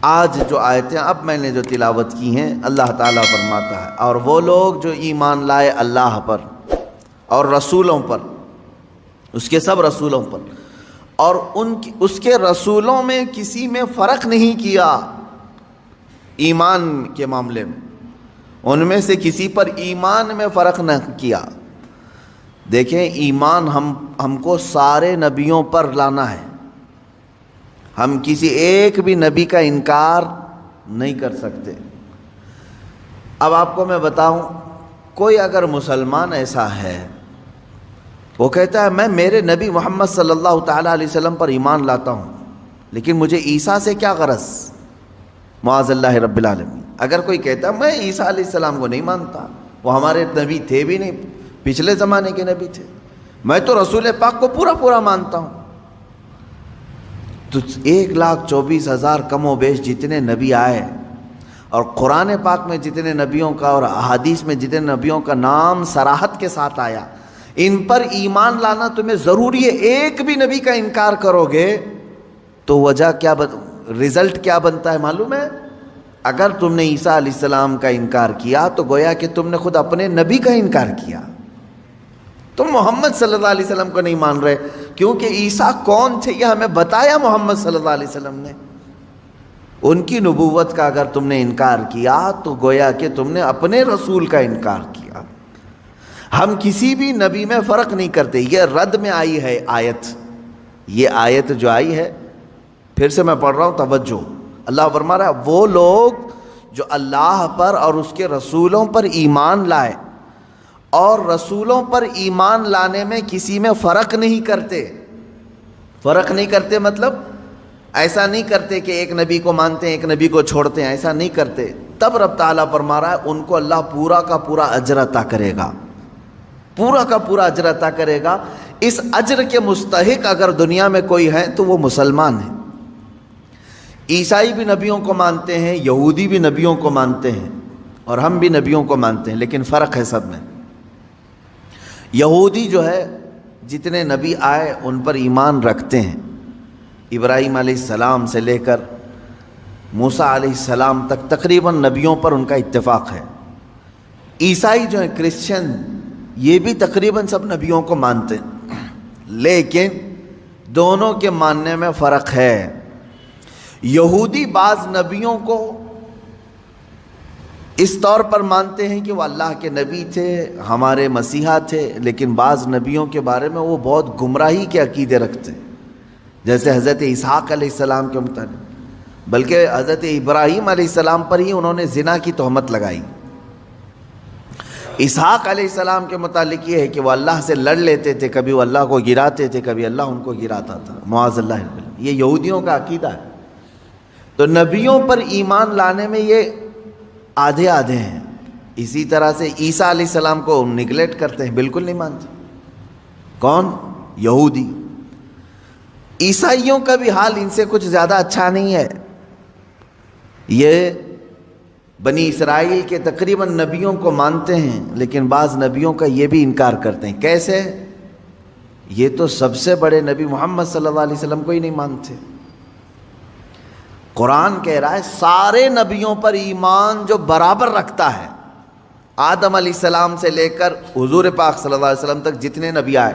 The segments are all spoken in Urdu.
آج جو آیتیں اب میں نے جو تلاوت کی ہیں، اللہ تعالیٰ فرماتا ہے اور وہ لوگ جو ایمان لائے اللہ پر اور رسولوں پر، اس کے سب رسولوں پر، اور اس کے رسولوں میں کسی میں فرق نہیں کیا ایمان کے معاملے میں، ان میں سے کسی پر ایمان میں فرق نہ کیا۔ دیکھیں، ایمان ہم کو سارے نبیوں پر لانا ہے، ہم کسی ایک بھی نبی کا انکار نہیں کر سکتے۔ اب آپ کو میں بتاؤں، کوئی اگر مسلمان ایسا ہے وہ کہتا ہے میں میرے نبی محمد صلی اللہ تعالیٰ علیہ وسلم پر ایمان لاتا ہوں، لیکن مجھے عیسیٰ سے کیا غرض، معاذ اللہ رب العالمین۔ اگر کوئی کہتا ہے میں عیسیٰ علیہ السلام کو نہیں مانتا، وہ ہمارے نبی تھے بھی نہیں، پچھلے زمانے کے نبی تھے، میں تو رسول پاک کو پورا مانتا ہوں، تو 1,24,000 کم و بیش جتنے نبی آئے اور قرآن پاک میں جتنے نبیوں کا اور احادیث میں جتنے نبیوں کا نام صراحت کے ساتھ آیا، ان پر ایمان لانا تمہیں ضروری ہے۔ ایک بھی نبی کا انکار کرو گے تو وجہ کیا رزلٹ کیا بنتا ہے معلوم ہے؟ اگر تم نے عیسیٰ علیہ السلام کا انکار کیا تو گویا کہ تم نے خود اپنے نبی کا انکار کیا، تم محمد صلی اللہ علیہ وسلم کو نہیں مان رہے، کیونکہ عیسیٰ کون تھے یہ ہمیں بتایا محمد صلی اللہ علیہ وسلم نے۔ ان کی نبوت کا اگر تم نے انکار کیا تو گویا کہ تم نے اپنے رسول کا انکار کیا۔ ہم کسی بھی نبی میں فرق نہیں کرتے، یہ رد میں آئی ہے آیت، یہ آیت جو آئی ہے، پھر سے میں پڑھ رہا ہوں، توجہ۔ اللہ فرما رہا ہے وہ لوگ جو اللہ پر اور اس کے رسولوں پر ایمان لائے اور رسولوں پر ایمان لانے میں کسی میں فرق نہیں کرتے۔ فرق نہیں کرتے مطلب ایسا نہیں کرتے کہ ایک نبی کو مانتے ہیں ایک نبی کو چھوڑتے ہیں، ایسا نہیں کرتے۔ تب رب تعالیٰ فرما رہا ہے ان کو اللہ پورا کا پورا اجر عطا کرے گا، پورا کا پورا اجر عطا کرے گا۔ اس اجر کے مستحق اگر دنیا میں کوئی ہے تو وہ مسلمان ہیں۔ عیسائی بھی نبیوں کو مانتے ہیں، یہودی بھی نبیوں کو مانتے ہیں، اور ہم بھی نبیوں کو مانتے ہیں، لیکن فرق ہے سب میں۔ یہودی جو ہے جتنے نبی آئے ان پر ایمان رکھتے ہیں، ابراہیم علیہ السلام سے لے کر موسیٰ علیہ السلام تک تقریباً نبیوں پر ان کا اتفاق ہے۔ عیسائی جو ہیں کرسچن، یہ بھی تقریباً سب نبیوں کو مانتے ہیں، لیکن دونوں کے ماننے میں فرق ہے۔ یہودی بعض نبیوں کو اس طور پر مانتے ہیں کہ وہ اللہ کے نبی تھے، ہمارے مسیحا تھے، لیکن بعض نبیوں کے بارے میں وہ بہت گمراہی کے عقیدے رکھتے ہیں، جیسے حضرت اسحاق علیہ السلام کے متعلق، بلکہ حضرت ابراہیم علیہ السلام پر ہی انہوں نے زنا کی تہمت لگائی۔ اسحاق علیہ السلام کے متعلق یہ ہے کہ وہ اللہ سے لڑ لیتے تھے، کبھی وہ اللہ کو گراتے تھے، کبھی اللہ ان کو گراتا تھا، معاذ اللہ۔ یہ یہودیوں کا عقیدہ ہے۔ تو نبیوں پر ایمان لانے میں یہ آدھے آدھے ہیں۔ اسی طرح سے عیسیٰ علیہ السلام کو نگلیکٹ کرتے ہیں، بالکل نہیں مانتے۔ کون؟ یہودی۔ عیسائیوں کا بھی حال ان سے کچھ زیادہ اچھا نہیں ہے۔ یہ بنی اسرائیل کے تقریباً نبیوں کو مانتے ہیں، لیکن بعض نبیوں کا یہ بھی انکار کرتے ہیں۔ کیسے؟ یہ تو سب سے بڑے نبی محمد صلی اللہ علیہ وسلم کو ہی نہیں مانتے۔ قرآن کہہ رہا ہے سارے نبیوں پر ایمان جو برابر رکھتا ہے، آدم علیہ السلام سے لے کر حضور پاک صلی اللہ علیہ وسلم تک جتنے نبی آئے،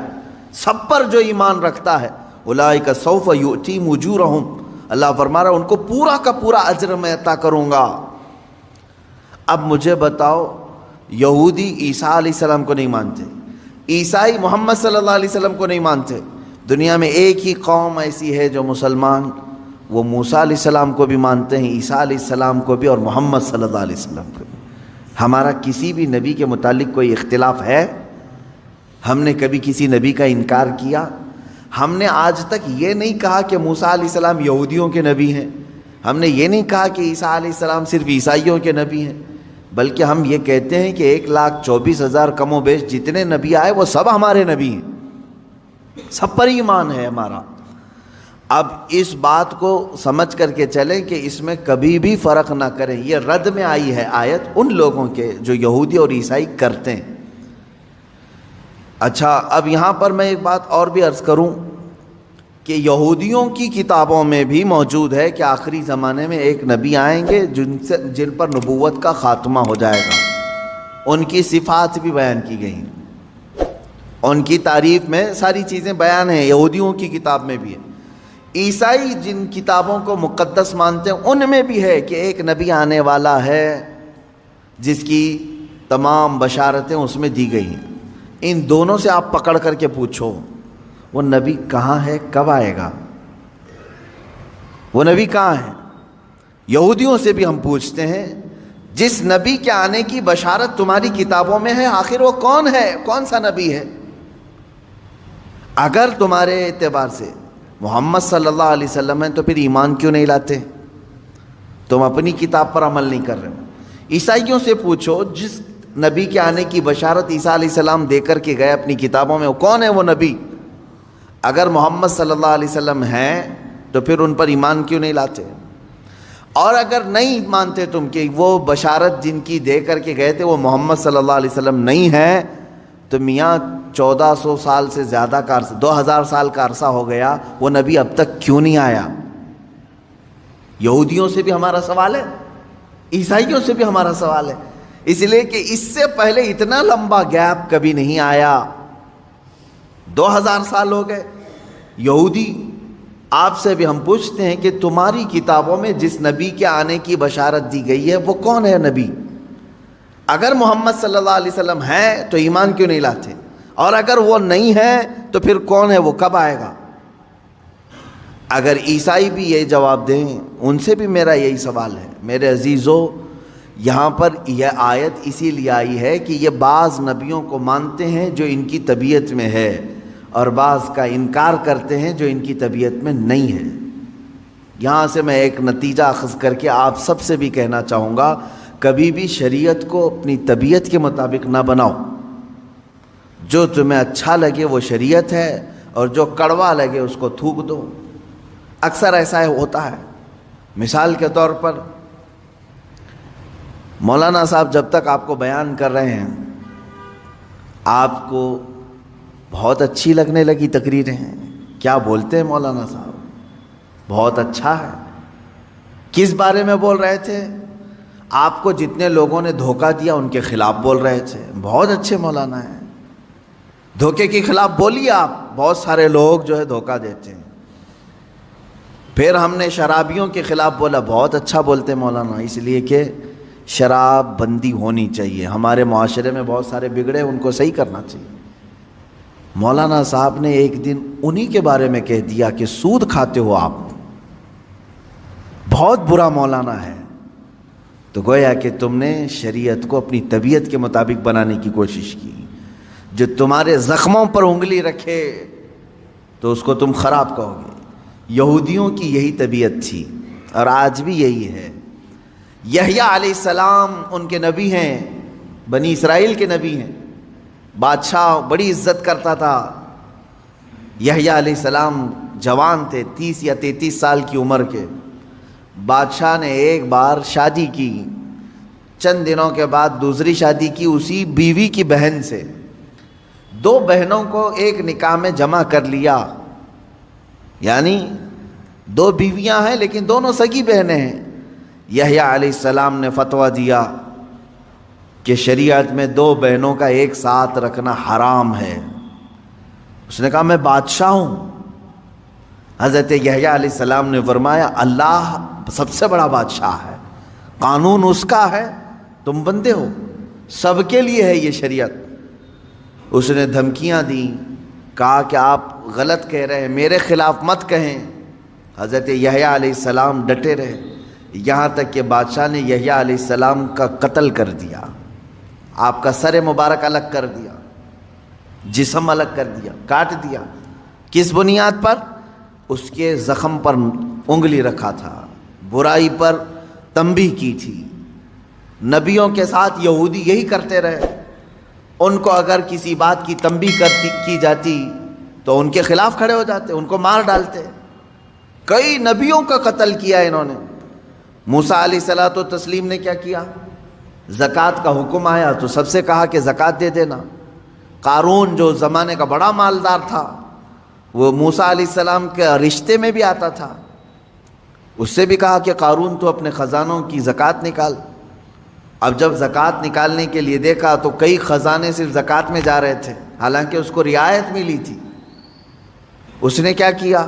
سب پر جو ایمان رکھتا ہے، اولئک سوف یؤتیہم اجورہم، اللہ فرما رہا ہے ان کو پورا کا پورا اجر میں عطا کروں گا۔ اب مجھے بتاؤ، یہودی عیسیٰ علیہ السلام کو نہیں مانتے، عیسائی محمد صلی اللہ علیہ وسلم کو نہیں مانتے، دنیا میں ایک ہی قوم ایسی ہے جو مسلمان، وہ موسیٰ علیہ السلام کو بھی مانتے ہیں، عیسیٰ علیہ السلام کو بھی، اور محمد صلی اللہ علیہ وسلم کو بھی۔ ہمارا کسی بھی نبی کے متعلق کوئی اختلاف ہے؟ ہم نے کبھی کسی نبی کا انکار کیا؟ ہم نے آج تک یہ نہیں کہا کہ موسیٰ علیہ السلام یہودیوں کے نبی ہیں، ہم نے یہ نہیں کہا کہ عیسیٰ علیہ السلام صرف عیسائیوں کے نبی ہیں، بلکہ ہم یہ کہتے ہیں کہ 1,24,000 کم و بیش جتنے نبی آئے وہ سب ہمارے نبی ہیں، سب پر ایمان ہے ہمارا۔ اب اس بات کو سمجھ کر کے چلیں کہ اس میں کبھی بھی فرق نہ کریں۔ یہ رد میں آئی ہے آیت ان لوگوں کے جو یہودی اور عیسائی کرتے ہیں۔ اچھا، اب یہاں پر میں ایک بات اور بھی عرض کروں کہ یہودیوں کی کتابوں میں بھی موجود ہے کہ آخری زمانے میں ایک نبی آئیں گے جن پر نبوت کا خاتمہ ہو جائے گا، ان کی صفات بھی بیان کی گئی ہیں، ان کی تعریف میں ساری چیزیں بیان ہیں، یہودیوں کی کتاب میں بھی ہے۔ عیسائی جن کتابوں کو مقدس مانتے ہیں ان میں بھی ہے کہ ایک نبی آنے والا ہے جس کی تمام بشارتیں اس میں دی گئی ہیں۔ ان دونوں سے آپ پکڑ کر کے پوچھو وہ نبی کہاں ہے، کب آئے گا، وہ نبی کہاں ہے؟ یہودیوں سے بھی ہم پوچھتے ہیں جس نبی کے آنے کی بشارت تمہاری کتابوں میں ہے، آخر وہ کون ہے، کون سا نبی ہے؟ اگر تمہارے اعتبار سے محمد صلی اللہ علیہ وسلم ہے تو پھر ایمان کیوں نہیں لاتے؟ تم اپنی کتاب پر عمل نہیں کر رہے ہو۔ عیسائیوں سے پوچھو جس نبی کے آنے کی بشارت عیسیٰ علیہ السلام دے کر کے گئے اپنی کتابوں میں، وہ کون ہے وہ نبی؟ اگر محمد صلی اللہ علیہ وسلم ہیں تو پھر ان پر ایمان کیوں نہیں لاتے؟ اور اگر نہیں مانتے تم کہ وہ بشارت جن کی دے کر کے گئے تھے وہ محمد صلی اللہ علیہ وسلم نہیں ہے، تو میاں 1400 سال سے زیادہ کا عرصہ، 2000 سال کا عرصہ ہو گیا، وہ نبی اب تک کیوں نہیں آیا؟ یہودیوں سے بھی ہمارا سوال ہے، عیسائیوں سے بھی ہمارا سوال ہے، اس لیے کہ اس سے پہلے اتنا لمبا گیپ کبھی نہیں آیا، 2000 سال ہو گئے۔ یہودی آپ سے بھی ہم پوچھتے ہیں کہ تمہاری کتابوں میں جس نبی کے آنے کی بشارت دی گئی ہے وہ کون ہے نبی؟ اگر محمد صلی اللہ علیہ وسلم ہے تو ایمان کیوں نہیں لاتے؟ اور اگر وہ نہیں ہے تو پھر کون ہے، وہ کب آئے گا؟ اگر عیسائی بھی یہ جواب دیں، ان سے بھی میرا یہی سوال ہے۔ میرے عزیزو، یہاں پر یہ آیت اسی لیے آئی ہے کہ یہ بعض نبیوں کو مانتے ہیں جو ان کی طبیعت میں ہے، اور بعض کا انکار کرتے ہیں جو ان کی طبیعت میں نہیں ہے۔ یہاں سے میں ایک نتیجہ اخذ کر کے آپ سب سے بھی کہنا چاہوں گا، کبھی بھی شریعت کو اپنی طبیعت کے مطابق نہ بناؤ۔ جو تمہیں اچھا لگے وہ شریعت ہے، اور جو کڑوا لگے اس کو تھوک دو۔ اکثر ایسا ہوتا ہے۔ مثال کے طور پر مولانا صاحب جب تک آپ کو بیان کر رہے ہیں آپ کو بہت اچھی لگنے لگی تقریریں ہیں، کیا بولتے ہیں مولانا صاحب، بہت اچھا ہے۔ کس بارے میں بول رہے تھے؟ آپ کو جتنے لوگوں نے دھوکہ دیا ان کے خلاف بول رہے تھے، بہت اچھے مولانا ہیں، دھوکے کے خلاف بولیے آپ، بہت سارے لوگ جو ہے دھوکہ دیتے ہیں۔ پھر ہم نے شرابیوں کے خلاف بولا، بہت اچھا بولتے مولانا، اس لیے کہ شراب بندی ہونی چاہیے، ہمارے معاشرے میں بہت سارے بگڑے، ان کو صحیح کرنا چاہیے۔ مولانا صاحب نے ایک دن انہی کے بارے میں کہہ دیا کہ سود کھاتے ہو آپ، بہت برا مولانا ہے۔ تو گویا کہ تم نے شریعت کو اپنی طبیعت کے مطابق بنانے کی کوشش کی۔ جو تمہارے زخموں پر انگلی رکھے تو اس کو تم خراب کہو گے۔ یہودیوں کی یہی طبیعت تھی اور آج بھی یہی ہے۔ یحییٰ علیہ السلام ان کے نبی ہیں، بنی اسرائیل کے نبی ہیں، بادشاہ بڑی عزت کرتا تھا۔ یحییٰ علیہ السلام جوان تھے، 30 یا 33 سال کی عمر کے۔ بادشاہ نے ایک بار شادی کی، چند دنوں کے بعد دوسری شادی کی اسی بیوی کی بہن سے، 2 بہنوں کو ایک نکاح میں جمع کر لیا، یعنی 2 بیویاں ہیں لیکن دونوں سگی بہنیں ہیں۔ یحییٰ علیہ السلام نے فتویٰ دیا کہ شریعت میں 2 بہنوں کا ایک ساتھ رکھنا حرام ہے۔ اس نے کہا میں بادشاہ ہوں۔ حضرت یحییٰ علیہ السلام نے فرمایا اللہ سب سے بڑا بادشاہ ہے، قانون اس کا ہے، تم بندے ہو، سب کے لیے ہے یہ شریعت۔ اس نے دھمکیاں دیں، کہا کہ آپ غلط کہہ رہے ہیں، میرے خلاف مت کہیں۔ حضرت یحییٰ علیہ السلام ڈٹے رہے، یہاں تک کہ بادشاہ نے یحییٰ علیہ السلام کا قتل کر دیا، آپ کا سر مبارک الگ کر دیا، جسم الگ کر دیا، کاٹ دیا۔ کس بنیاد پر؟ اس کے زخم پر انگلی رکھا تھا، برائی پر تنبیہ کی تھی۔ نبیوں کے ساتھ یہودی یہی کرتے رہے، ان کو اگر کسی بات کی تنبیہ کی جاتی تو ان کے خلاف کھڑے ہو جاتے، ان کو مار ڈالتے۔ کئی نبیوں کا قتل کیا انہوں نے۔ موسیٰ علیہ الصلوۃ والتسلیم نے کیا کیا؟ زکوٰۃ کا حکم آیا تو سب سے کہا کہ زکوٰۃ دے دینا۔ قارون جو زمانے کا بڑا مالدار تھا، وہ موسیٰ علیہ السلام کے رشتے میں بھی آتا تھا. اس سے بھی کہا کہ قارون تو اپنے خزانوں کی زکوٰۃ نکال. اب جب زکوٰۃ نکالنے کے لیے دیکھا تو کئی خزانے صرف زکوٰۃ میں جا رہے تھے، حالانکہ اس کو رعایت ملی تھی. اس نے کیا کیا؟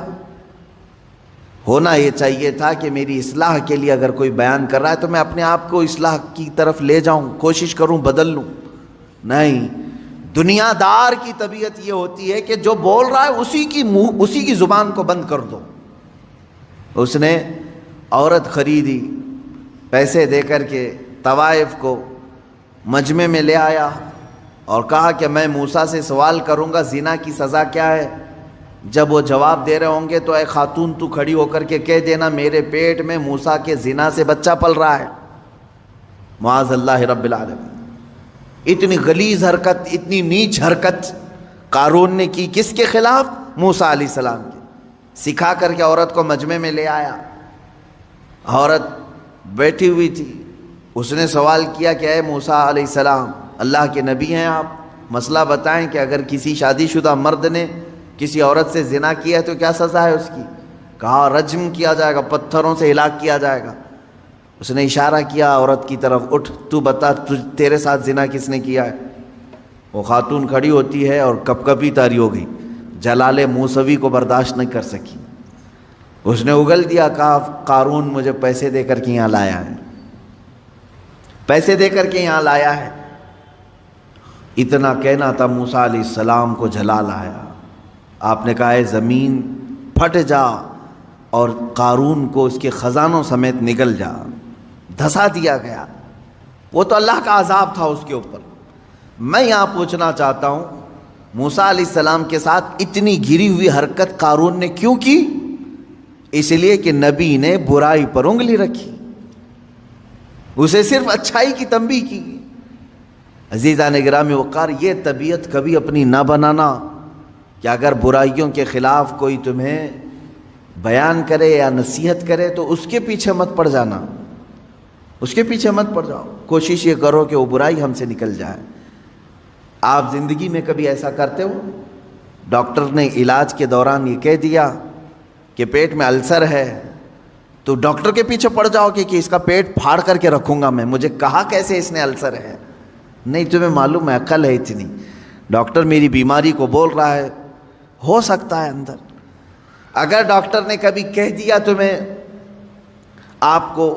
ہونا یہ چاہیے تھا کہ میری اصلاح کے لیے اگر کوئی بیان کر رہا ہے تو میں اپنے آپ کو اصلاح کی طرف لے جاؤں، کوشش کروں بدل لوں. نہیں، دنیا دار کی طبیعت یہ ہوتی ہے کہ جو بول رہا ہے اسی کی زبان کو بند کر دو. اس نے عورت خریدی، پیسے دے کر کے طوائف کو مجمع میں لے آیا اور کہا کہ میں موسیٰ سے سوال کروں گا زنا کی سزا کیا ہے. جب وہ جواب دے رہے ہوں گے تو اے خاتون تو کھڑی ہو کر کے کہہ دینا میرے پیٹ میں موسیٰ کے زنا سے بچہ پل رہا ہے. معاذ اللہ رب العالمین. اتنی غلیظ حرکت، اتنی نیچ حرکت قارون نے کی. کس کے خلاف؟ موسیٰ علیہ السلام کے. سکھا کر کے عورت کو مجمع میں لے آیا. عورت بیٹھی ہوئی تھی. اس نے سوال کیا کہ اے موسیٰ علیہ السلام، اللہ کے نبی ہیں آپ، مسئلہ بتائیں کہ اگر کسی شادی شدہ مرد نے کسی عورت سے زنا کیا ہے تو کیا سزا ہے اس کی؟ کہا رجم کیا جائے گا، پتھروں سے ہلاک کیا جائے گا. اس نے اشارہ کیا عورت کی طرف، اٹھ تو بتا تیرے ساتھ زنا کس نے کیا ہے؟ وہ خاتون کھڑی ہوتی ہے اور کپ کپی طاری ہو گئی، جلال موسوی کو برداشت نہیں کر سکی. اس نے اگل دیا، کہا قارون مجھے پیسے دے کر کے یہاں لایا ہے، پیسے دے کر کے یہاں لایا ہے. اتنا کہنا تھا موسیٰ علیہ السلام کو جلال آیا. آپ نے کہا اے زمین پھٹ جا اور قارون کو اس کے خزانوں سمیت نگل جا. دھسا دیا گیا. وہ تو اللہ کا عذاب تھا اس کے اوپر. میں یہاں پوچھنا چاہتا ہوں موسیٰ علیہ السلام کے ساتھ اتنی گری ہوئی حرکت قارون نے کیوں کی؟ اس لیے کہ نبی نے برائی پر انگلی رکھی، اسے صرف اچھائی کی تنبیہ کی. عزیزان گرامی وقار، یہ طبیعت کبھی اپنی نہ بنانا کہ اگر برائیوں کے خلاف کوئی تمہیں بیان کرے یا نصیحت کرے تو اس کے پیچھے مت پڑ جانا، اس کے پیچھے مت پڑ جاؤ. کوشش یہ کرو کہ وہ برائی ہم سے نکل جائے. آپ زندگی میں کبھی ایسا کرتے ہو؟ ڈاکٹر نے علاج کے دوران یہ کہہ دیا کہ پیٹ میں السر ہے تو ڈاکٹر کے پیچھے پڑ جاؤ کہ اس کا پیٹ پھاڑ کر کے رکھوں گا میں، مجھے کہا کیسے اس نے السر ہے؟ نہیں، تمہیں معلوم ہے عقل ہے اتنی. ڈاکٹر میری بیماری کو بول رہا ہے، ہو سکتا ہے اندر. اگر ڈاکٹر نے کبھی کہہ دیا تمہیں آپ کو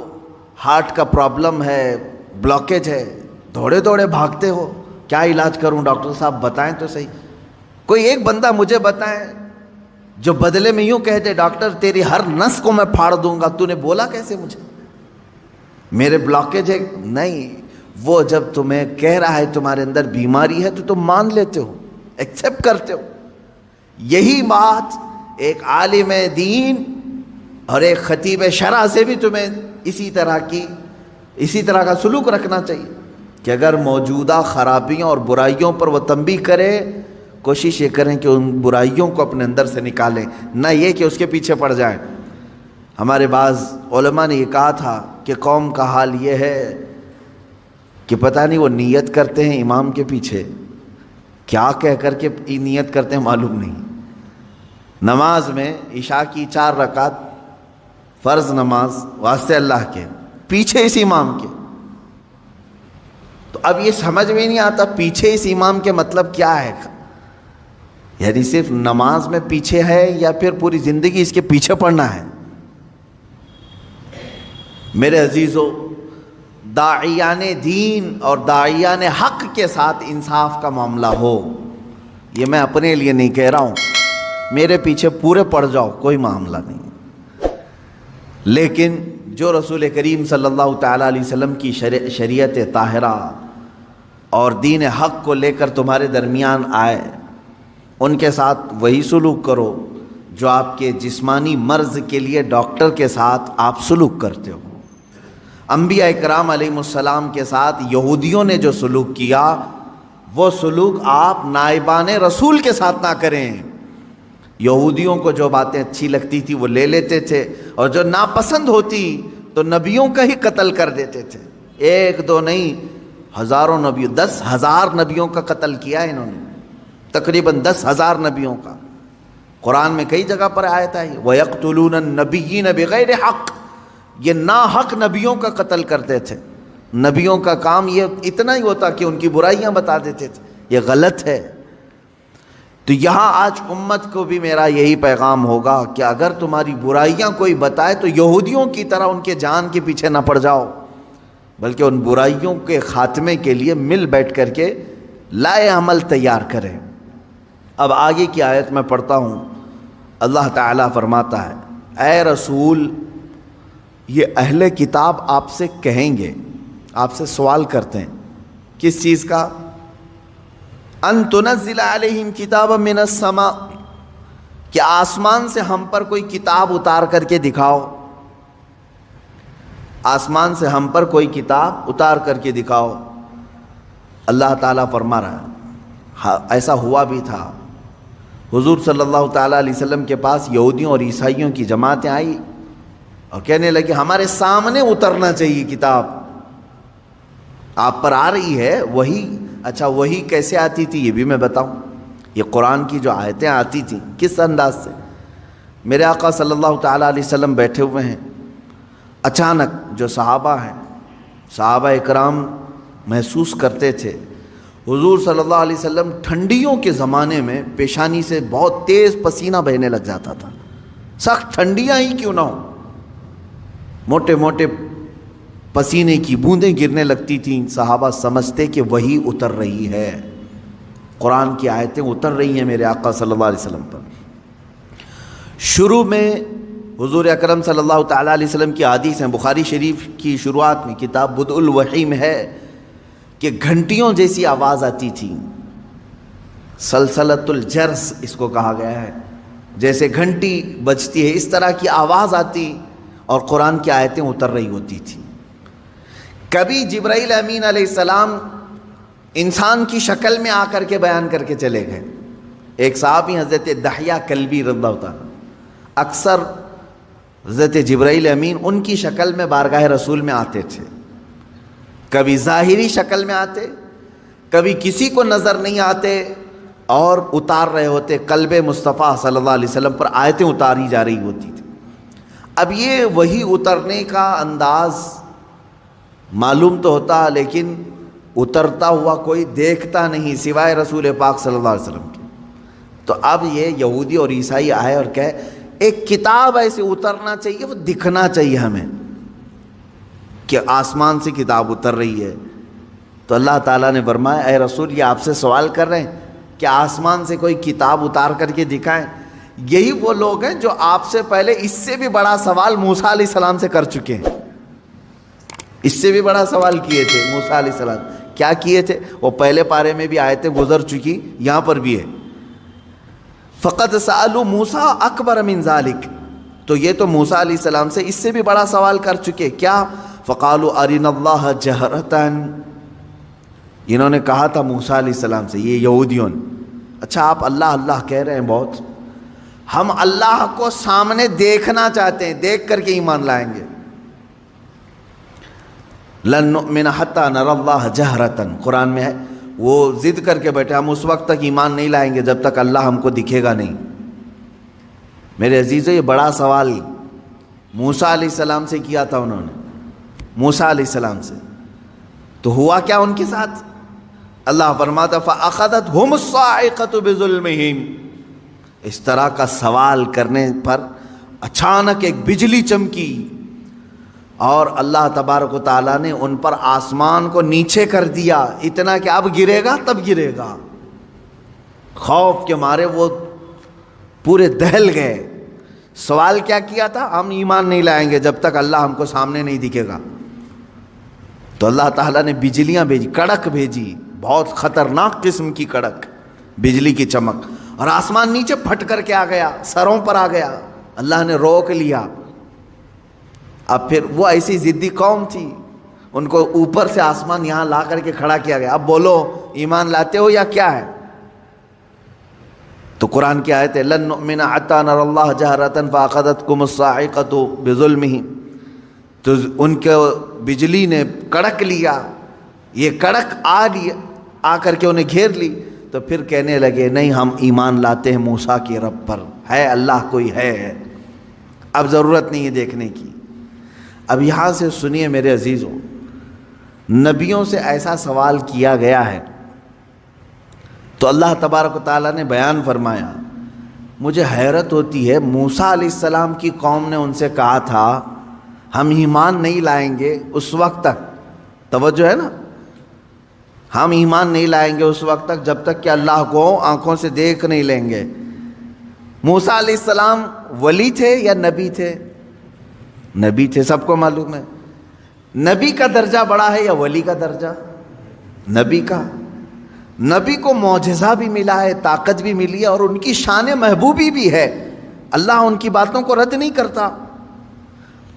ہارٹ کا پرابلم ہے، بلاکیج ہے، دوڑے دوڑے بھاگتے ہو، کیا علاج کروں ڈاکٹر صاحب بتائیں تو صحیح. کوئی ایک بندہ مجھے بتائیں جو بدلے میں یوں کہتے ڈاکٹر تیری ہر نس کو میں پھاڑ دوں گا. تو نے بولا کیسے مجھے؟ میرے بلاکیج ہے؟ نہیں، وہ جب تمہیں کہہ رہا ہے تمہارے اندر بیماری ہے تو تم مان لیتے ہو، ایکسیپٹ کرتے ہو. یہی بات ایک عالم دین اور ایک خطیب شرع سے بھی تمہیں اسی طرح کا سلوک رکھنا چاہیے کہ اگر موجودہ خرابیوں اور برائیوں پر وہ تنبیہ کرے، کوشش یہ کریں کہ ان برائیوں کو اپنے اندر سے نکالیں، نہ یہ کہ اس کے پیچھے پڑ جائیں. ہمارے بعض علماء نے یہ کہا تھا کہ قوم کا حال یہ ہے کہ پتہ نہیں وہ نیت کرتے ہیں امام کے پیچھے، کیا کہہ کر کے نیت کرتے ہیں معلوم نہیں. نماز میں عشاء کی 4 رکعت فرض نماز واسطے اللہ کے، پیچھے اس امام کے. تو اب یہ سمجھ میں نہیں آتا پیچھے اس امام کے مطلب کیا ہے؟ یعنی صرف نماز میں پیچھے ہے یا پھر پوری زندگی اس کے پیچھے پڑنا ہے؟ میرے عزیزو، داعیان دین اور داعیان حق کے ساتھ انصاف کا معاملہ ہو. یہ میں اپنے لیے نہیں کہہ رہا ہوں، میرے پیچھے پورے پڑ جاؤ، کوئی معاملہ نہیں. لیکن جو رسول کریم صلی اللہ تعالیٰ علیہ وسلم کی شریعت طاہرہ اور دین حق کو لے کر تمہارے درمیان آئے، ان کے ساتھ وہی سلوک کرو جو آپ کے جسمانی مرض کے لیے ڈاکٹر کے ساتھ آپ سلوک کرتے ہو. انبیاء اکرام علیہ السلام کے ساتھ یہودیوں نے جو سلوک کیا وہ سلوک آپ نائبان رسول کے ساتھ نہ کریں. یہودیوں کو جو باتیں اچھی لگتی تھی وہ لے لیتے تھے اور جو ناپسند ہوتی تو نبیوں کا ہی قتل کر دیتے تھے. 1-2 نہیں، ہزاروں نبیوں، 10,000 نبیوں کا قتل کیا ہے انہوں نے، تقریباً 10,000 نبیوں کا. قرآن میں کئی جگہ پر آیت آئی وَيَقْتُلُونَ النَّبِيِّينَ بِغَيْرِ حق، یہ ناحق نبیوں کا قتل کرتے تھے. نبیوں کا کام یہ اتنا ہی ہوتا کہ ان کی برائیاں بتا دیتے تھے، یہ غلط ہے. تو یہاں آج امت کو بھی میرا یہی پیغام ہوگا کہ اگر تمہاری برائیاں کوئی بتائے تو یہودیوں کی طرح ان کے جان کے پیچھے نہ پڑ جاؤ، بلکہ ان برائیوں کے خاتمے کے لیے مل بیٹھ کر کے لائے عمل تیار کریں. اب آگے کی آیت میں پڑھتا ہوں. اللہ تعالیٰ فرماتا ہے اے رسول، یہ اہل کتاب آپ سے کہیں گے، آپ سے سوال کرتے ہیں کس چیز کا؟ ان تنزل علیہم کتابا من السماء، کہ آسمان سے ہم پر کوئی کتاب اتار کر کے دکھاؤ. آسمان سے ہم پر کوئی کتاب اتار کر کے دکھاؤ. اللہ تعالیٰ فرما رہا ہے ہاں ایسا ہوا بھی تھا. حضور صلی اللہ تعالیٰ علیہ وسلم کے پاس یہودیوں اور عیسائیوں کی جماعتیں آئی اور کہنے لگے ہمارے سامنے اترنا چاہیے کتاب، آپ پر آ رہی ہے وہی. اچھا وہی کیسے آتی تھی یہ بھی میں بتاؤں. یہ قرآن کی جو آیتیں آتی تھیں کس انداز سے؟ میرے آقا صلی اللہ تعالیٰ علیہ وسلم بیٹھے ہوئے ہیں، اچانک جو صحابہ ہیں، صحابہ اکرام محسوس کرتے تھے حضور صلی اللہ علیہ وسلم ٹھنڈیوں کے زمانے میں پیشانی سے بہت تیز پسینہ بہنے لگ جاتا تھا. سخت ٹھنڈیاں ہی کیوں نہ ہوں، موٹے موٹے پسینے کی بوندیں گرنے لگتی تھیں. صحابہ سمجھتے کہ وہی اتر رہی ہے، قرآن کی آیتیں اتر رہی ہیں میرے آقا صلی اللہ علیہ وسلم پر. شروع میں حضور اکرم صلی اللہ تعالیٰ علیہ وسلم کی حدیث ہیں، بخاری شریف کی شروعات میں کتاب بدء الوحی میں ہے کہ گھنٹیوں جیسی آواز آتی تھی. سلسلۃ الجرس اس کو کہا گیا ہے، جیسے گھنٹی بجتی ہے اس طرح کی آواز آتی اور قرآن کی آیتیں اتر رہی ہوتی تھی. کبھی جبرائیل امین علیہ السلام انسان کی شکل میں آ کر کے بیان کر کے چلے گئے. ایک صحابی حضرت دحیہ کلبی رضی اللہ تعالیٰ، اکثر حضرت جبرائیل امین ان کی شکل میں بارگاہ رسول میں آتے تھے. کبھی ظاہری شکل میں آتے، کبھی کسی کو نظر نہیں آتے اور اتار رہے ہوتے قلب مصطفیٰ صلی اللہ علیہ وسلم پر آیتیں اتاری جا رہی ہوتی تھی. اب یہ وہی اترنے کا انداز معلوم تو ہوتا لیکن اترتا ہوا کوئی دیکھتا نہیں سوائے رسول پاک صلی اللہ علیہ وسلم کے. تو اب یہ یہودی اور عیسائی آئے اور کہے ایک کتاب ایسے اترنا چاہیے، وہ دکھنا چاہیے ہمیں کہ آسمان سے کتاب اتر رہی ہے. تو اللہ تعالیٰ نے فرمایا اے رسول یہ آپ سے سوال کر رہے ہیں کہ آسمان سے کوئی کتاب اتار کر کے دکھائیں. یہی وہ لوگ ہیں جو آپ سے پہلے اس سے بھی بڑا سوال موسیٰ علیہ السلام سے کر چکے ہیں. اس سے بھی بڑا سوال کیے تھے موسیٰ علیہ السلام. کیا کیے تھے؟ وہ پہلے پارے میں بھی آیتیں گزر چکی، یہاں پر بھی ہے فقط سألوا موسیٰ اکبر من ذالک. تو یہ تو موسیٰ علیہ السلام سے اس سے بھی بڑا سوال کر چکے. کیا؟ فقالوا ارنا اللہ جہرتاً. انہوں نے کہا تھا موسیٰ علیہ السلام سے، یہ یہودیوں نے، اچھا آپ اللہ اللہ کہہ رہے ہیں بہت، ہم اللہ کو سامنے دیکھنا چاہتے ہیں، دیکھ کر کے ایمان لائیں گے. لن نؤمن حتی نری اللہ جہرتاً، قرآن میں ہے. وہ ضد کر کے بیٹھے ہم اس وقت تک ایمان نہیں لائیں گے جب تک اللہ ہم کو دکھے گا نہیں. میرے عزیزو یہ بڑا سوال موسیٰ علیہ السلام سے کیا تھا انہوں نے، موسیٰ علیہ السلام سے. تو ہوا کیا ان کے ساتھ؟ اللہ فرماتا فَأَخَذَتْهُمُ الصَّاعِقَةُ بِظُلْمِهِمْ. اس طرح کا سوال کرنے پر اچانک ایک بجلی چمکی اور اللہ تبارک و تعالیٰ نے ان پر آسمان کو نیچے کر دیا، اتنا کہ اب گرے گا تب گرے گا. خوف کے مارے وہ پورے دہل گئے. سوال کیا کیا تھا؟ ہم ایمان نہیں لائیں گے جب تک اللہ ہم کو سامنے نہیں دکھے گا. تو اللہ تعالیٰ نے بجلیاں بھیجی، کڑک بھیجی، بہت خطرناک قسم کی کڑک، بجلی کی چمک، اور آسمان نیچے پھٹ کر کے آ گیا، سروں پر آ گیا. اللہ نے روک لیا. اب پھر وہ ایسی ضدی قوم تھی، ان کو اوپر سے آسمان یہاں لا کر کے کھڑا کیا گیا. اب بولو ایمان لاتے ہو یا کیا ہے؟ تو قرآن کی آیت ہے لن نؤمن حتی نری اللہ جہرۃ فأخذتکم الصاعقۃ بظلمہم. تو ان کے بجلی نے کڑک لیا، یہ کڑک آ کر کے انہیں گھیر لی. تو پھر کہنے لگے نہیں ہم ایمان لاتے ہیں موسیٰ کے رب پر، ہے اللہ کوئی ہے، اب ضرورت نہیں ہے دیکھنے کی۔ اب یہاں سے سنیے میرے عزیزوں، نبیوں سے ایسا سوال کیا گیا ہے تو اللہ تبارک و تعالیٰ نے بیان فرمایا۔ مجھے حیرت ہوتی ہے، موسیٰ علیہ السلام کی قوم نے ان سے کہا تھا ہم ایمان نہیں لائیں گے اس وقت تک، توجہ ہے نا، ہم ایمان نہیں لائیں گے اس وقت تک جب تک کہ اللہ کو آنکھوں سے دیکھ نہیں لیں گے۔ موسیٰ علیہ السلام ولی تھے یا نبی تھے؟ نبی تھے، سب کو معلوم ہے۔ نبی کا درجہ بڑا ہے یا ولی کا درجہ؟ نبی کا۔ نبی کو معجزہ بھی ملا ہے، طاقت بھی ملی ہے، اور ان کی شان محبوبی بھی ہے، اللہ ان کی باتوں کو رد نہیں کرتا۔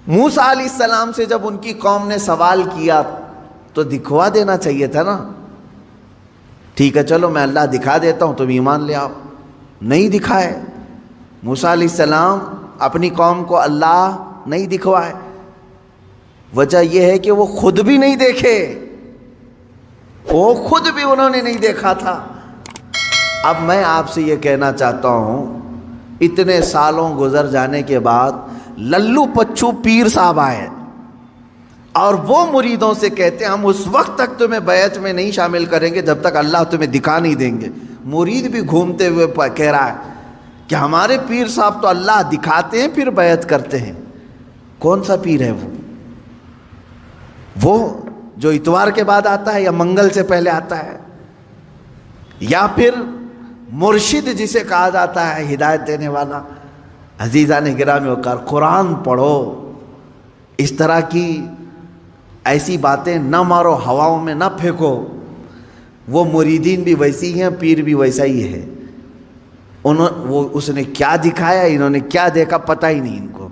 موسیٰ علیہ السلام سے جب ان کی قوم نے سوال کیا تو دکھوا دینا چاہیے تھا نا، ٹھیک ہے چلو میں اللہ دکھا دیتا ہوں تم ایمان لے آؤ، نہیں دکھائے۔ موسیٰ علیہ السلام اپنی قوم کو اللہ نہیں دکھوائے، وجہ یہ ہے کہ وہ خود بھی نہیں دیکھے، وہ خود بھی انہوں نے نہیں دیکھا تھا۔ اب میں آپ سے یہ کہنا چاہتا ہوں، اتنے سالوں گزر جانے کے بعد للو پچھو پیر صاحب آئے اور وہ مریدوں سے کہتے ہیں ہم اس وقت تک تمہیں بیعت میں نہیں شامل کریں گے جب تک اللہ تمہیں دکھا نہیں دیں گے۔ مرید بھی گھومتے ہوئے کہہ رہا ہے کہ ہمارے پیر صاحب تو اللہ دکھاتے ہیں پھر بیعت کرتے ہیں۔ کون سا پیر ہے وہ جو اتوار کے بعد آتا ہے یا منگل سے پہلے آتا ہے، یا پھر مرشد جسے کہا جاتا ہے ہدایت دینے والا؟ عزیزان گرامی وقار، قرآن پڑھو، اس طرح کی ایسی باتیں نہ مارو، ہواؤں میں نہ پھینکو۔ وہ مریدین بھی ویسی ہیں، پیر بھی ویسا ہی ہے، اس نے کیا دکھایا، انہوں نے کیا دیکھا، پتہ ہی نہیں ان کو۔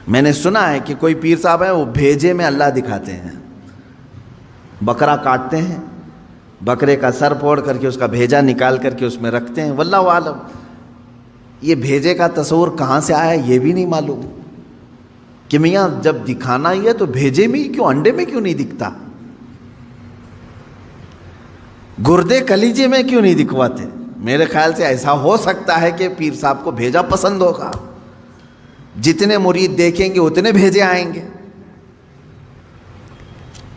میں نے سنا ہے کہ کوئی پیر صاحب ہیں وہ بھیجے میں اللہ دکھاتے ہیں، بکرا کاٹتے ہیں، بکرے کا سر پھوڑ کر کے اس کا بھیجا نکال کر کے اس میں رکھتے ہیں، واللہ عالم۔ یہ بھیجے کا تصور کہاں سے آیا یہ بھی نہیں معلوم کہ میاں جب دکھانا ہی ہے تو بھیجے میں ہی کیوں، انڈے میں کیوں نہیں دکھتا، گردے کلیجے میں کیوں نہیں دکھواتے؟ میرے خیال سے ایسا ہو سکتا ہے کہ پیر صاحب کو بھیجا پسند ہوگا، جتنے مرید دیکھیں گے اتنے بھیجے آئیں گے۔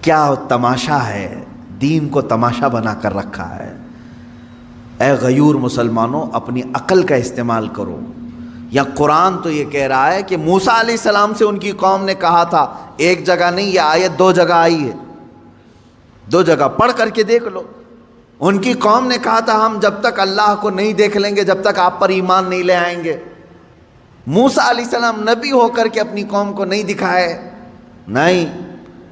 کیا تماشا ہے، دین کو تماشا بنا کر رکھا ہے۔ اے غیور مسلمانوں، اپنی عقل کا استعمال کرو۔ یا قرآن تو یہ کہہ رہا ہے کہ موسیٰ علیہ السلام سے ان کی قوم نے کہا تھا، ایک جگہ نہیں، یہ آیت 2 جگہ آئی ہے، 2 جگہ پڑھ کر کے دیکھ لو۔ ان کی قوم نے کہا تھا ہم جب تک اللہ کو نہیں دیکھ لیں گے جب تک آپ پر ایمان نہیں لے آئیں گے۔ موسیٰ علیہ السلام نبی ہو کر کے اپنی قوم کو نہیں دکھائے، نہیں،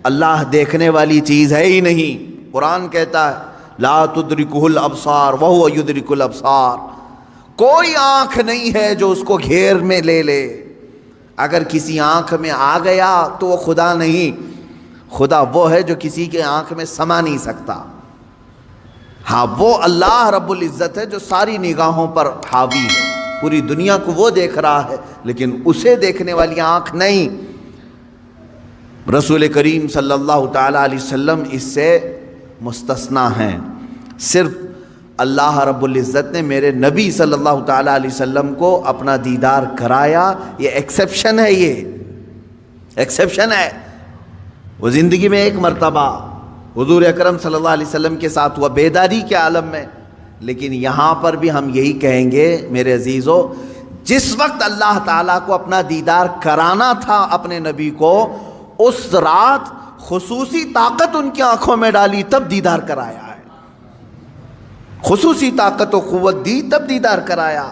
اللہ دیکھنے والی چیز ہے ہی نہیں۔ قرآن کہتا ہے لا تدرکہ الابصار وہو یدرک الابصار، کوئی آنکھ نہیں ہے جو اس کو گھیر میں لے لے۔ اگر کسی آنکھ میں آ گیا تو وہ خدا نہیں، خدا وہ ہے جو کسی کے آنکھ میں سما نہیں سکتا۔ ہاں وہ اللہ رب العزت ہے جو ساری نگاہوں پر حاوی ہے، پوری دنیا کو وہ دیکھ رہا ہے، لیکن اسے دیکھنے والی آنکھ نہیں۔ رسول کریم صلی اللہ تعالیٰ علیہ وسلم اس سے مستثنا ہیں۔ صرف اللہ رب العزت نے میرے نبی صلی اللہ تعالیٰ علیہ وسلم کو اپنا دیدار کرایا، یہ ایکسیپشن ہے، یہ ایکسیپشن ہے۔ وہ زندگی میں ایک مرتبہ حضور اکرم صلی اللہ علیہ وسلم کے ساتھ ہوا بیداری کے عالم میں، لیکن یہاں پر بھی ہم یہی کہیں گے میرے عزیزو، جس وقت اللہ تعالیٰ کو اپنا دیدار کرانا تھا اپنے نبی کو، اس رات خصوصی طاقت ان کی آنکھوں میں ڈالی تب دیدار کرایا ہے، خصوصی طاقت و قوت دی تب دیدار کرایا۔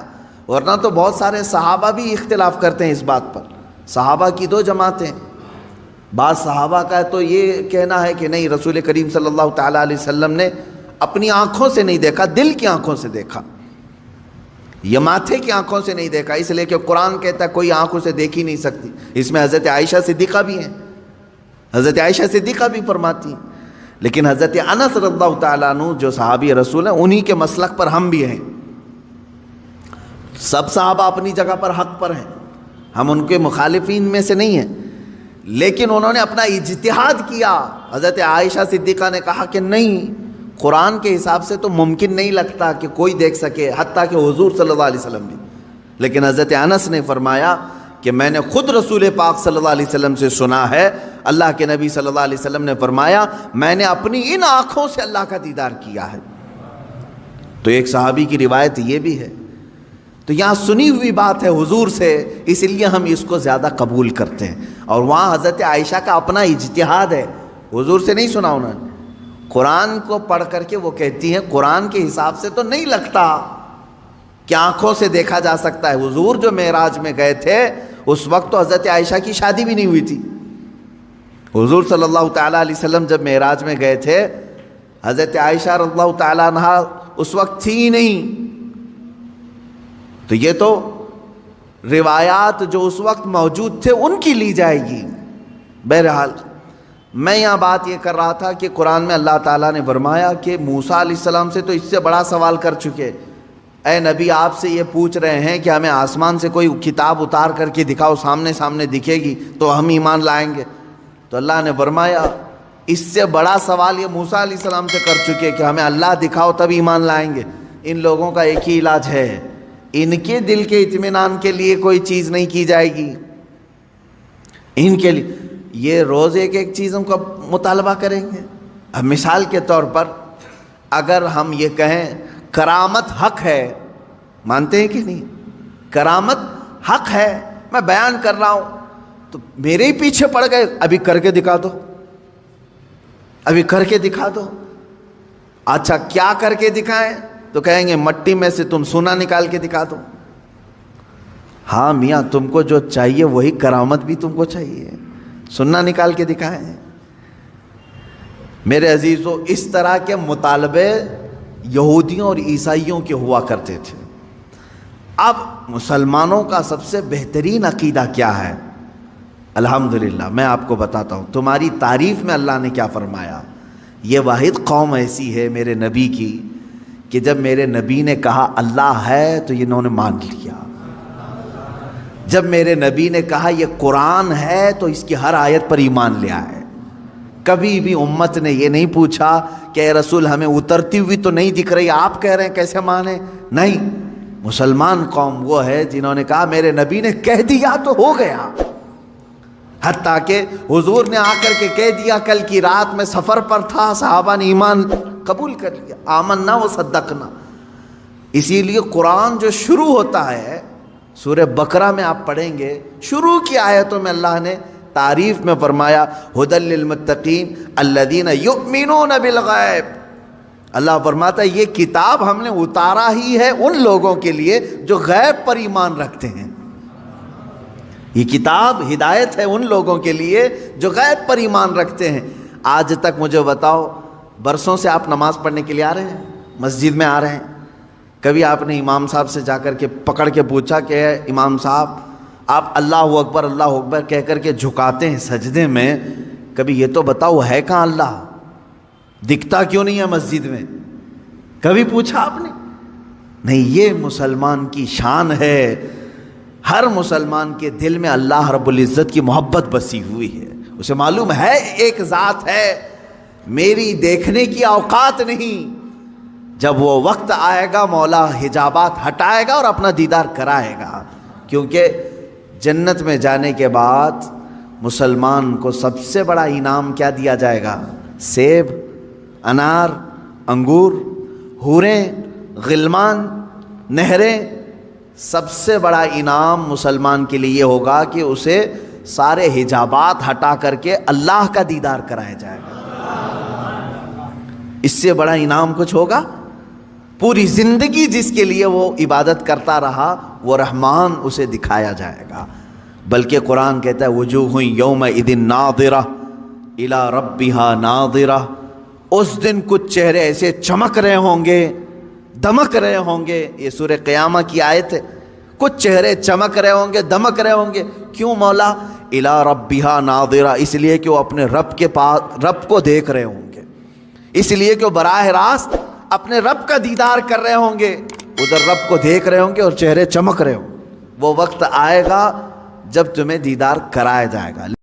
ورنہ تو بہت سارے صحابہ بھی اختلاف کرتے ہیں اس بات پر، صحابہ کی 2 جماعتیں، بعض صحابہ کا تو یہ کہنا ہے کہ نہیں، رسول کریم صلی اللہ تعالیٰ علیہ وسلم نے اپنی آنکھوں سے نہیں دیکھا، دل کی آنکھوں سے دیکھا، یہ ماتھے کی آنکھوں سے نہیں دیکھا، اس لیے کہ قرآن کہتا ہے کوئی آنکھوں سے دیکھ ہی نہیں سکتی۔ اس میں حضرت عائشہ صدیقہ بھی ہیں، حضرت عائشہ صدیقہ بھی فرماتی ہیں، لیکن حضرت انس رضی اللہ تعالیٰ عنہ جو صحابی رسول ہیں انہی کے مسلک پر ہم بھی ہیں۔ سب صحابہ اپنی جگہ پر حق پر ہیں، ہم ان کے مخالفین میں سے نہیں ہیں، لیکن انہوں نے اپنا اجتہاد کیا۔ حضرت عائشہ صدیقہ نے کہا کہ نہیں، قرآن کے حساب سے تو ممکن نہیں لگتا کہ کوئی دیکھ سکے، حتیٰ کہ حضور صلی اللہ علیہ وسلم بھی. لیکن حضرت انس نے فرمایا کہ میں نے خود رسول پاک صلی اللہ علیہ وسلم سے سنا ہے، اللہ کے نبی صلی اللہ علیہ وسلم نے فرمایا میں نے اپنی ان آنکھوں سے اللہ کا دیدار کیا ہے. تو ایک صحابی کی روایت یہ بھی ہے. تو یہاں سنی ہوئی بات ہے حضور سے، اس لیے ہم اس کو زیادہ قبول کرتے ہیں. اور وہاں حضرت عائشہ کا اپنا اجتہاد ہے، حضور سے نہیں سنا انہوں نے. قرآن کو پڑھ کر کے وہ کہتی ہیں قرآن کے حساب سے تو نہیں لگتا کہ آنکھوں سے دیکھا جا سکتا ہے. حضور جو معراج میں گئے تھے اس وقت تو حضرت عائشہ کی شادی بھی نہیں ہوئی تھی. حضور صلی اللہ تعالیٰ علیہ وسلم جب معراج میں گئے تھے، حضرت عائشہ رضی اللہ تعالیٰ عنہا اس وقت تھی ہی نہیں. تو یہ تو روایات جو اس وقت موجود تھے ان کی لی جائے گی. بہرحال میں یہاں بات یہ کر رہا تھا کہ قرآن میں اللہ تعالیٰ نے فرمایا کہ موسیٰ علیہ السلام سے تو اس سے بڑا سوال کر چکے. اے نبی آپ سے یہ پوچھ رہے ہیں کہ ہمیں آسمان سے کوئی کتاب اتار کر کے دکھاؤ، سامنے سامنے دکھے گی تو ہم ایمان لائیں گے. تو اللہ نے فرمایا اس سے بڑا سوال یہ موسیٰ علیہ السلام سے کر چکے کہ ہمیں اللہ دکھاؤ تب ایمان لائیں گے. ان لوگوں کا ایک ہی علاج ہے، ان کے دل کے اطمینان کے لیے کوئی چیز نہیں کی جائے گی. ان کے لیے یہ روز ایک ایک چیزوں کا مطالبہ کریں گے. اب مثال کے طور پر اگر ہم یہ کہیں کرامت حق ہے، مانتے ہیں کہ نہیں؟ کرامت حق ہے، میں بیان کر رہا ہوں تو میرے ہی پیچھے پڑ گئے ابھی کر کے دکھا دو، ابھی کر کے دکھا دو. اچھا کیا کر کے دکھائیں؟ تو کہیں گے مٹی میں سے تم سونا نکال کے دکھا دو. ہاں میاں تم کو جو چاہیے وہی کرامت بھی تم کو چاہیے، سننا نکال کے دکھائیں. میرے عزیزو اس طرح کے مطالبے یہودیوں اور عیسائیوں کے ہوا کرتے تھے. اب مسلمانوں کا سب سے بہترین عقیدہ کیا ہے؟ الحمدللہ میں آپ کو بتاتا ہوں. تمہاری تعریف میں اللہ نے کیا فرمایا. یہ واحد قوم ایسی ہے میرے نبی کی کہ جب میرے نبی نے کہا اللہ ہے تو انہوں نے مان لیا. جب میرے نبی نے کہا یہ قرآن ہے تو اس کی ہر آیت پر ایمان لے آئے. کبھی بھی امت نے یہ نہیں پوچھا کہ اے رسول ہمیں اترتی ہوئی تو نہیں دکھ رہی، آپ کہہ رہے ہیں کیسے مانیں. نہیں، مسلمان قوم وہ ہے جنہوں نے کہا میرے نبی نے کہہ دیا تو ہو گیا. حتیٰ کہ حضور نے آ کر کے کہہ دیا کل کی رات میں سفر پر تھا، صحابہ نے ایمان قبول کر لیا، آمنا و صدقنا. اسی لیے قرآن جو شروع ہوتا ہے سورہ بقرہ میں آپ پڑھیں گے، شروع کی آیتوں میں اللہ نے تعریف میں فرمایا ھدی للمتقین الذین یؤمنون بالغیب. اللہ فرماتا ہے یہ کتاب ہم نے اتارا ہی ہے ان لوگوں کے لیے جو غیب پر ایمان رکھتے ہیں. یہ کتاب ہدایت ہے ان لوگوں کے لیے جو غیب پر ایمان رکھتے ہیں. آج تک مجھے بتاؤ برسوں سے آپ نماز پڑھنے کے لیے آ رہے ہیں، مسجد میں آ رہے ہیں، کبھی آپ نے امام صاحب سے جا کر کے پکڑ کے پوچھا کہ امام صاحب آپ اللہ اکبر کہہ کر کے جھکاتے ہیں سجدے میں، کبھی یہ تو بتاؤ ہے کہاں اللہ؟ دکھتا کیوں نہیں ہے مسجد میں؟ کبھی پوچھا آپ نے؟ نہیں، یہ مسلمان کی شان ہے. ہر مسلمان کے دل میں اللہ رب العزت کی محبت بسی ہوئی ہے. اسے معلوم ہے ایک ذات ہے، میری دیکھنے کی اوقات نہیں. جب وہ وقت آئے گا مولا حجابات ہٹائے گا اور اپنا دیدار کرائے گا. کیونکہ جنت میں جانے کے بعد مسلمان کو سب سے بڑا انعام کیا دیا جائے گا؟ سیب، انار، انگور، حوریں، غلمان، نہریں. سب سے بڑا انعام مسلمان کے لیے یہ ہوگا کہ اسے سارے حجابات ہٹا کر کے اللہ کا دیدار کرایا جائے گا. اس سے بڑا انعام کچھ ہوگا؟ پوری زندگی جس کے لیے وہ عبادت کرتا رہا وہ رحمان اسے دکھایا جائے گا. بلکہ قرآن کہتا ہے وجوہ یومئذ ناظرہ الی ربہا ناظرہ. اس دن کچھ چہرے ایسے چمک رہے ہوں گے، دمک رہے ہوں گے. یہ سورہ قیامہ کی آیت ہے. کچھ چہرے چمک رہے ہوں گے، دمک رہے ہوں گے. کیوں مولا؟ الی ربہا ناظرہ، اس لیے کہ وہ اپنے رب کو دیکھ رہے ہوں گے، اس لیے کہ وہ براہ راست اپنے رب کا دیدار کر رہے ہوں گے. ادھر رب کو دیکھ رہے ہوں گے اور چہرے چمک رہے ہوں. وہ وقت آئے گا جب تمہیں دیدار کرایا جائے گا.